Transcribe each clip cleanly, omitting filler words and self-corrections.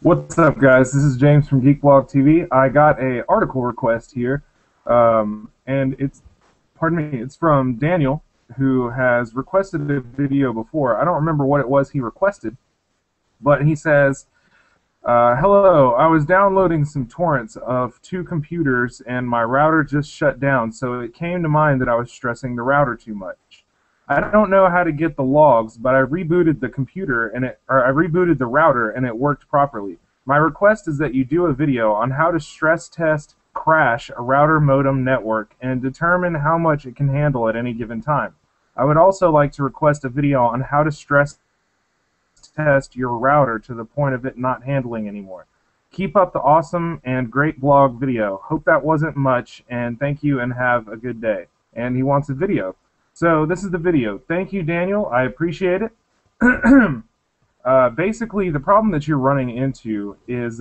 What's up, guys? This is James from GeekBlog TV. I got a article request here, and pardon me, it's from Daniel, who has requested a video before. I don't remember what it was he requested, but he says, hello, I was downloading some torrents of two computers and my router just shut down, so it came to mind that I was stressing the router too much. I don't know how to get the logs, but I rebooted the computer I rebooted the router and it worked properly. My request is that you do a video on how to stress test crash a router modem network and determine how much it can handle at any given time. I would also like to request a video on how to stress test your router to the point of it not handling anymore. Keep up the awesome and great blog video. Hope that wasn't much, and thank you and have a good day. And he wants a video. So this is the video. Thank you, Daniel. I appreciate it. Basically, the problem that you're running into is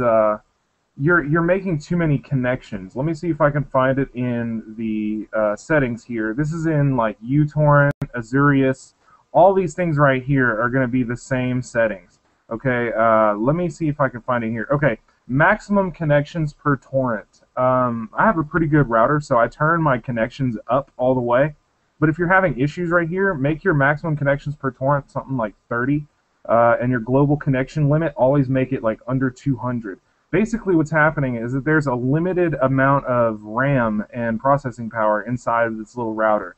you're making too many connections. Let me see if I can find it in the settings here. This is in like uTorrent, Azurius. All these things right here are going to be the same settings. Okay, let me see if I can find it here. Okay, maximum connections per torrent. I have a pretty good router, so I turn my connections up all the way. But if you're having issues right here, make your maximum connections per torrent something like 30, and your global connection limit, always make it like under 200. Basically what's happening is that there's a limited amount of RAM and processing power inside of this little router.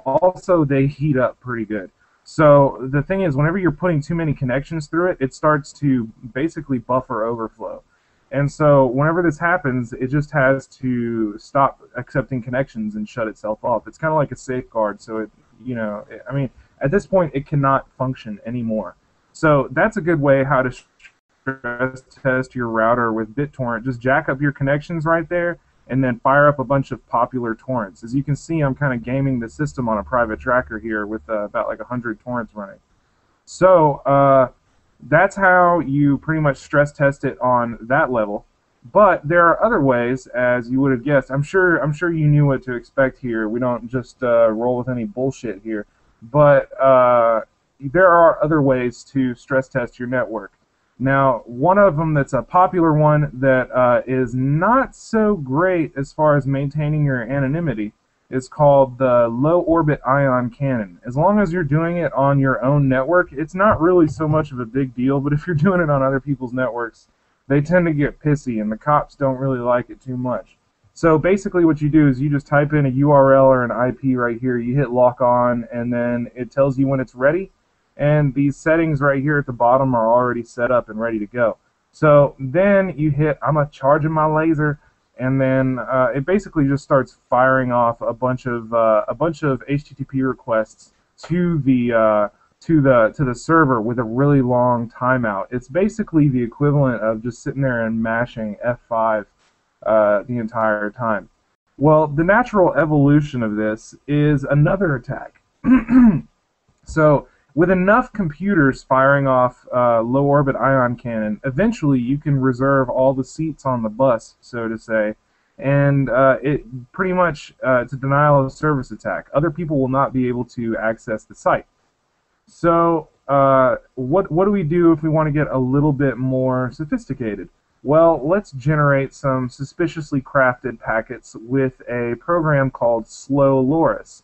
Also, they heat up pretty good. So the thing is, whenever you're putting too many connections through it, it starts to basically buffer overflow. And so whenever this happens, it just has to stop accepting connections and shut itself off. It's kind of like a safeguard, so I mean, at this point, it cannot function anymore. So that's a good way how to stress test your router with BitTorrent. Just jack up your connections right there, and then fire up a bunch of popular torrents. As you can see, I'm kind of gaming the system on a private tracker here with about like 100 torrents running. So that's how you pretty much stress test it on that level. But there are other ways, as you would have guessed. I'm sure you knew what to expect here. We don't just roll with any bullshit here. But there are other ways to stress test your network. Now, one of them that's a popular one that is not so great as far as maintaining your anonymity is called the low orbit ion cannon. As long as you're doing it on your own network, it's not really so much of a big deal, but if you're doing it on other people's networks, they tend to get pissy, and the cops don't really like it too much. So basically what you do is you just type in a URL or an IP right here, you hit lock on, and then it tells you when it's ready, and these settings right here at the bottom are already set up and ready to go. So then you hit, I'm charging my laser, and then it basically just starts firing off a bunch of HTTP requests to the server with a really long timeout. It's basically the equivalent of just sitting there and mashing F5 the entire time. Well, the natural evolution of this is another attack. So with enough computers firing off low orbit ion cannon, eventually you can reserve all the seats on the bus, so to say, and it pretty much it's a denial of service attack. Other people will not be able to access the site. So what do we do if we want to get a little bit more sophisticated? Well, let's generate some suspiciously crafted packets with a program called Slow Loris.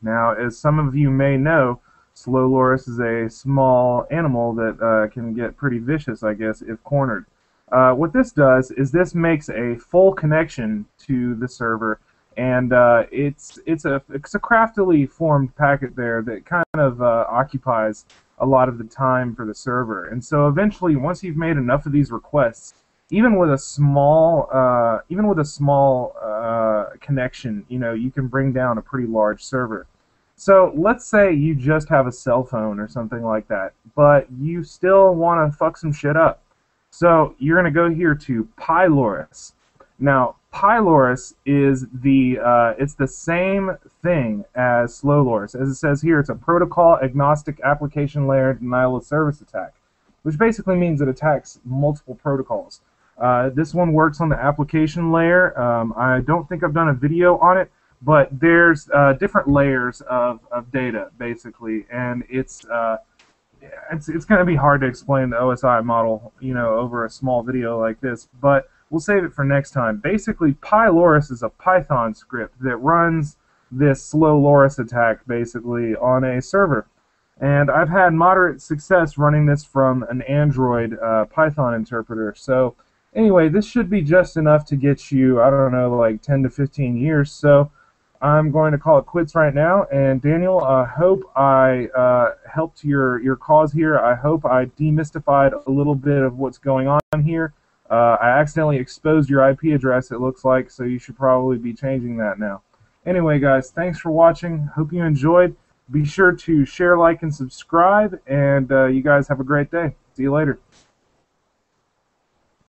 Now, as some of you may know, Slow Loris is a small animal that can get pretty vicious, I guess, if cornered. What this does is this makes a full connection to the server, and it's a craftily formed packet there that kind of occupies a lot of the time for the server. And so eventually, once you've made enough of these requests, even with a small connection, you can bring down a pretty large server. So let's say you just have a cell phone or something like that, but you still want to fuck some shit up. So you're going to go here to Pyloris. Now, Pyloris is it's the same thing as Slow Loris. As it says here, it's a protocol agnostic application layer denial of service attack, which basically means it attacks multiple protocols. This one works on the application layer. I don't think I've done a video on it, but there's different layers of data, basically, and it's it's going to be hard to explain the OSI model, over a small video like this, but we'll save it for next time. Basically, Pylorus is a Python script that runs this slow Loris attack basically on a server. And I've had moderate success running this from an Android Python interpreter. So anyway, this should be just enough to get you, I don't know, like 10 to 15 years. So I'm going to call it quits right now. And Daniel, I hope I helped your cause here. I hope I demystified a little bit of what's going on here. I accidentally exposed your IP address, it looks like, so you should probably be changing that now. Anyway, guys, thanks for watching. Hope you enjoyed. Be sure to share, like, and subscribe, and you guys have a great day. See you later.